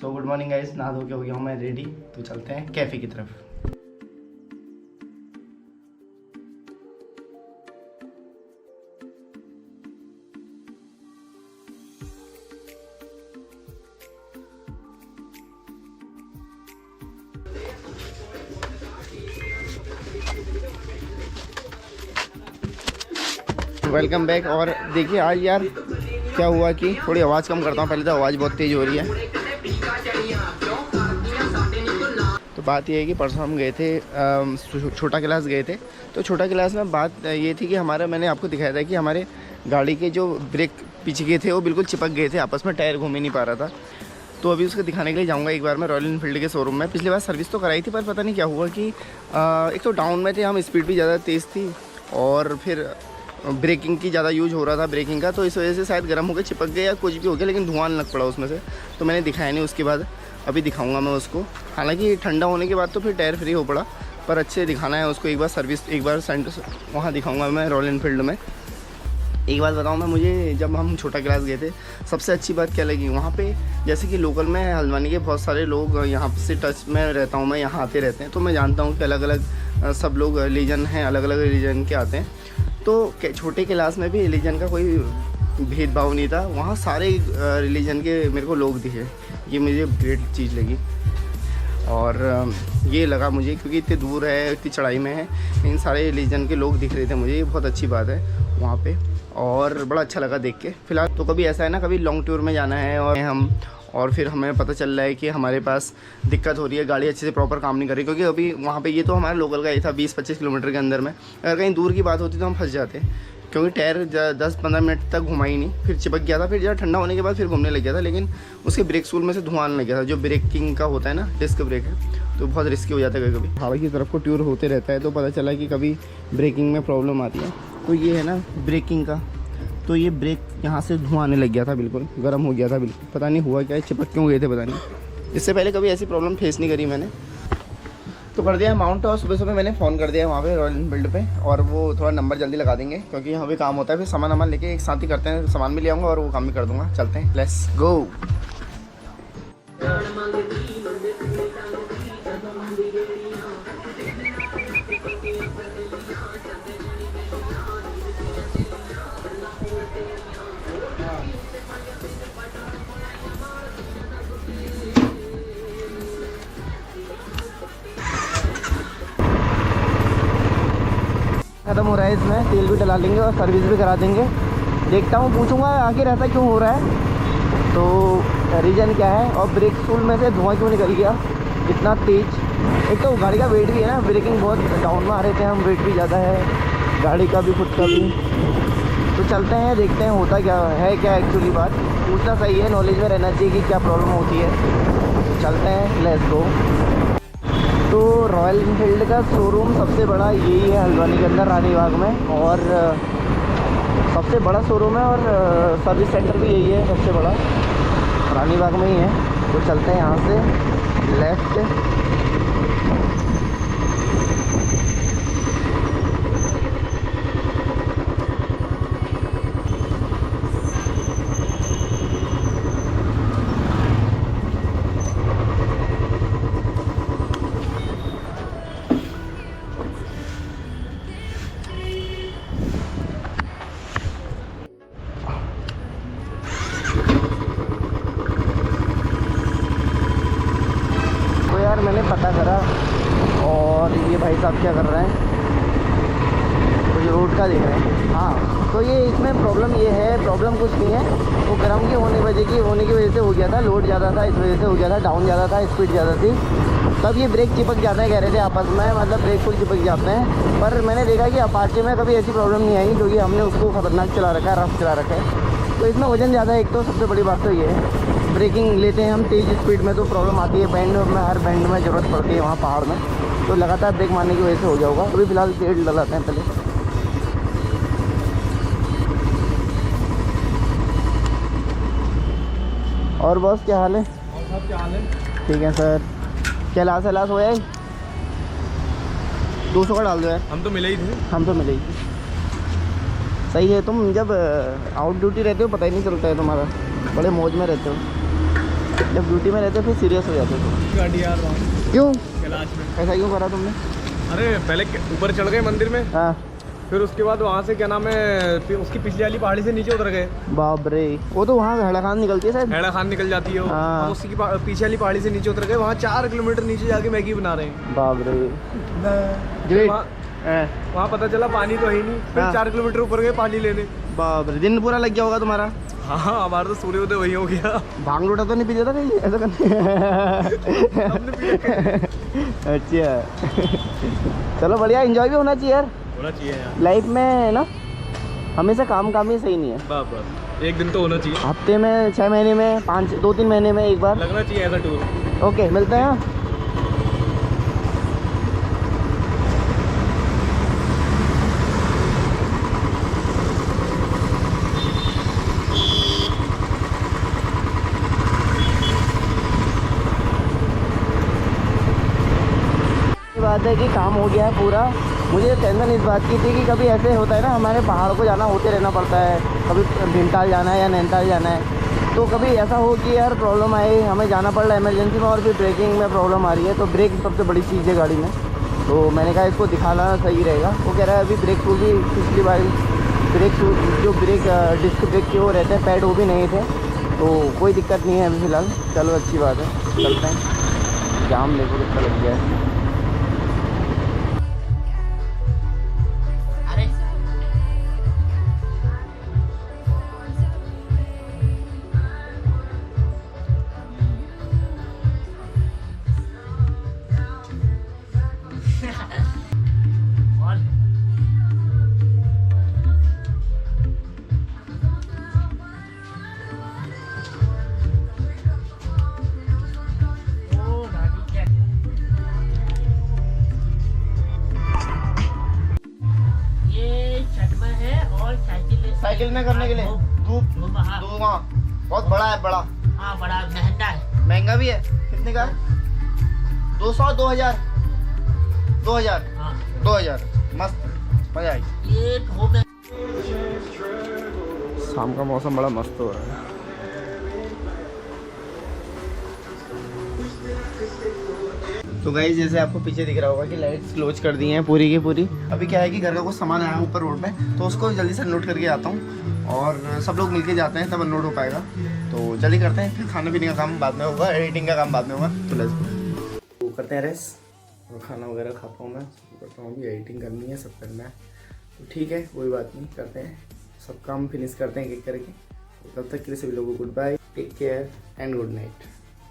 So good morning guys, नहा धो के हो गया हूँ मैं रेडी। तो चलते हैं कैफ़े की तरफ। Welcome back. और देखिए आज यार क्या हुआ कि थोड़ी आवाज़ कम करता हूँ, पहले तो आवाज़ बहुत तेज़ हो रही है। तो बात ये है कि परसों हम गए थे छोटा क्लास गए थे। तो छोटा क्लास में बात ये थी कि हमारा, मैंने आपको दिखाया था कि हमारे गाड़ी के जो ब्रेक पीछे के थे वो बिल्कुल चिपक गए थे आपस में, टायर घूम ही नहीं पा रहा था। तो अभी उसको दिखाने के लिए जाऊंगा एक बार मैं रॉयल एनफील्ड के शोरूम में। पिछली बार सर्विस तो कराई थी पर पता नहीं क्या हुआ कि एक तो डाउन में थे हम, स्पीड भी ज़्यादा तेज़ थी और फिर ब्रेकिंग की ज़्यादा यूज हो रहा था ब्रेकिंग का, तो इस वजह से शायद गर्म होकर चिपक गया या कुछ भी हो गया, लेकिन धुआं लग पड़ा उसमें से। तो मैंने दिखाया नहीं, उसके बाद अभी दिखाऊंगा मैं उसको। हालांकि ठंडा होने के बाद तो फिर टायर फ्री हो पड़ा, पर अच्छे दिखाना है उसको। एक बार सर्विस, एक बार सेंटर वहाँ दिखाऊंगा मैं रॉयल एनफील्ड में। एक बात बताऊँ मैं, मुझे जब हम छोटा क्लास गए थे सबसे अच्छी बात क्या लगी वहाँ पे, जैसे कि लोकल में हल्द्वानी के बहुत सारे लोग यहाँ से टच में रहता हूँ मैं, यहाँ आते रहते हैं, तो मैं जानता हूँ कि अलग अलग सब लोग रिलीजन हैं, अलग अलग रिलीजन के आते हैं। तो छोटे क्लास में भी रिलीजन का कोई भेदभाव नहीं था, वहाँ सारे रिलीजन के मेरे को लोग दिखे। ये मुझे ग्रेट चीज़ लगी और ये लगा मुझे, क्योंकि इतने दूर है, इतनी चढ़ाई में है, इन सारे रिलीजन के लोग दिख रहे थे मुझे। ये बहुत अच्छी बात है वहाँ पे और बड़ा अच्छा लगा देख के। फिलहाल तो कभी ऐसा है ना, कभी लॉन्ग टूर में जाना है और फिर हमें पता चल रहा है कि हमारे पास दिक्कत हो रही है, गाड़ी अच्छे से प्रॉपर काम नहीं कर रही, क्योंकि अभी वहाँ पे ये तो हमारे लोकल का ही था 20-25 किलोमीटर के अंदर में। अगर कहीं दूर की बात होती तो हम फंस जाते, क्योंकि टायर 10-15 मिनट तक घुमा ही नहीं, फिर चिपक गया था, फिर ज़रा ठंडा होने के बाद फिर घूमने लग गया था। लेकिन उसके ब्रेक शूल में से धुआं आने लग गया था, जो ब्रेकिंग का होता है ना, डिस्क ब्रेक है, तो बहुत रिस्की हो जाता है कभी। पहाड़ की तरफ को टूर होते रहता है तो पता चला कि कभी ब्रेकिंग में प्रॉब्लम आती है। तो ये है ना ब्रेकिंग का, तो ये ब्रेक यहाँ से धुआं आने लग गया था, बिल्कुल गर्म हो गया था बिल्कुल, पता नहीं हुआ क्या, चिपक क्यों गए थे पता नहीं। इससे पहले कभी ऐसी प्रॉब्लम फेस नहीं करी मैंने। तो कर दिया माउंट, और सुबह सुबह मैंने फ़ोन कर दिया वहाँ पे रॉयल एनफील्ड पे, और वो थोड़ा नंबर जल्दी लगा देंगे, क्योंकि यहाँ पे काम होता है। फिर सामान लेके एक साथ ही करते हैं, सामान भी ले आऊँगा और वो काम भी कर दूँगा। चलते हैं, लेट्स गो। ख़त्म हो रहा है, इसमें तेल भी डला लेंगे और सर्विस भी करा देंगे। देखता हूँ, पूछूंगा आखिर ऐसा क्यों हो रहा है, तो रीज़न क्या है, और ब्रेक शूल में से धुआं क्यों निकल गया इतना तेज़। एक तो गाड़ी का वेट भी है ना, ब्रेकिंग बहुत डाउन में आ रहे थे हम, वेट भी ज़्यादा है गाड़ी का भी, खुद का भी। तो चलते हैं, देखते हैं होता क्या है, क्या एक्चुअली बात पूछना सही है, नॉलेज में रहना चाहिए कि क्या प्रॉब्लम होती है। चलते हैं, लेट्स गो। तो रॉयल एनफील्ड का शोरूम सबसे बड़ा यही है हल्द्वानी के अंदर, रानी बाग में, और सबसे बड़ा शोरूम है, और सर्विस सेंटर भी यही है सबसे बड़ा, रानी बाग में ही है। तो चलते हैं यहाँ से लेफ्ट। मैंने पता करा और ये भाई साहब क्या कर रहे हैं, कुछ रोड का देख रहे हैं। हाँ, तो ये इसमें प्रॉब्लम ये है, प्रॉब्लम कुछ नहीं है, वो गर्म की होने की वजह से हो गया था, लोड ज़्यादा था इस वजह से हो गया था, डाउन ज़्यादा था, स्पीड ज़्यादा थी, तब ये ब्रेक चिपक जाता है कह रहे थे आपस में, मतलब ब्रेक फुल चिपक जाते हैं। पर मैंने देखा कि अपाचे में कभी ऐसी प्रॉब्लम नहीं आई, क्योंकि हमने उसको खतरनाक चला रखा है, रफ चला रखा है। तो इसमें वजन ज़्यादा है, एक तो सबसे बड़ी बात तो ये है। ब्रेकिंग लेते हैं हम तेज़ स्पीड में तो प्रॉब्लम आती है, बैंड में, हर बैंड में ज़रूरत पड़ती है वहाँ पहाड़ में, तो लगातार ब्रेक मारने की वजह से हो जाएगा। अभी फ़िलहाल तेल डलाते हैं पहले। और बॉस क्या हाल है? क्या हाल है? ठीक है सर। क्या लाश हो जाए? 200 का डाल दो यार। हम तो मिले ही थे। हम तो मिले ही थे। सही है, तुम जब आउट ड्यूटी रहते हो पता ही नहीं चलता है तुम्हारा, बड़े मौज में रहते हो। जब ड्यूटी में रहते फिर सीरियस हो जाते थे। गाड़ी यार क्यों? कैलाश में ऐसा क्यों करा तुमने? अरे पहले ऊपर चढ़ गए मंदिर में, हाँ। फिर उसके बाद वहाँ से क्या नाम है उसकी पिछली वाली पहाड़ी से नीचे उतर गए। बाप रे, वो तो वहाँ हैड़ा खान निकलती है शायद। हैड़ा खान निकल जाती है वो। हाँ। हम उसकी पीछे वाली पहाड़ी से नीचे उतर गए, वहाँ 4 किलोमीटर नीचे जाके मैगी बना रहे हैं। बाप रे। वहाँ पता चला पानी तो है ही नहीं, फिर हाँ। 4 किलोमीटर ऊपर गए पानी लेने। बाप रे, दिन पूरा लग गया होगा तुम्हारा। हाँ हमारा तो सूर्योदय वही हो गया। भांग लूटा तो नहीं पीते था कहीं ऐसा करने? अच्छा चलो बढ़िया, एंजॉय भी होना चाहिए यार। होना चाहिए यार लाइफ में ना, हमेशा काम ही सही नहीं है। बस एक दिन तो होना चाहिए, हफ्ते में, 6 महीने में, 2-3 महीने में एक बार लगना चाहिए ऐसा टूर। ओके, मिलते हैं। बात है कि काम हो गया है पूरा। मुझे टेंशन इस बात की थी कि कभी ऐसे होता है ना, हमारे पहाड़ को जाना होते रहना पड़ता है, कभी भीमताल जाना है या नैनीताल जाना है, तो कभी ऐसा हो कि यार प्रॉब्लम आए, हमें जाना पड़ रहा है इमरजेंसी में और फिर ब्रेकिंग में प्रॉब्लम आ रही है। तो ब्रेक सबसे बड़ी चीज़ है गाड़ी में, तो मैंने कहा इसको दिखाना सही रहेगा। वो कह रहा है अभी ब्रेक शूज भी पिछली बार जो ब्रेक डिस्क ब्रेक के वो रहते हैं पैड, वो भी नहीं थे, तो कोई दिक्कत नहीं है अभी फ़िलहाल। चलो अच्छी बात है, चलते हैं। जाम देखो कितना लग गया है। साइकिल में करने के लिए धूप वहाँ बहुत बड़ा है, बड़ा। हाँ बड़ा महंगा है। महंगा भी है। कितने का है? 200, 2000, 2000, हाँ 2000। मस्त, मजा आई। ये हो गया। शाम का मौसम बड़ा मस्त हो रहा है। तो गाइस जैसे आपको पीछे दिख रहा होगा कि लाइट्स क्लोज कर दी हैं पूरी की पूरी। अभी क्या है कि घर का कुछ सामान आया ऊपर रोड पे, तो उसको जल्दी से नोट करके आता हूँ और सब लोग मिलके जाते हैं तब नोट हो पाएगा। तो जल्दी करते हैं, फिर खाने पीने का काम बाद में होगा, एडिटिंग का काम बाद में होगा। तो लेट्स गो करते हैं रेस और खाना वगैरह खाता हूँ मैं, करता हूँ। अभी एडिटिंग करनी है, सब करना है, तो ठीक है कोई बात नहीं, करते हैं सब काम फिनिश करते हैं एक एक करके। तब तक के लिए सभी लोगों को good bye, take care and good night.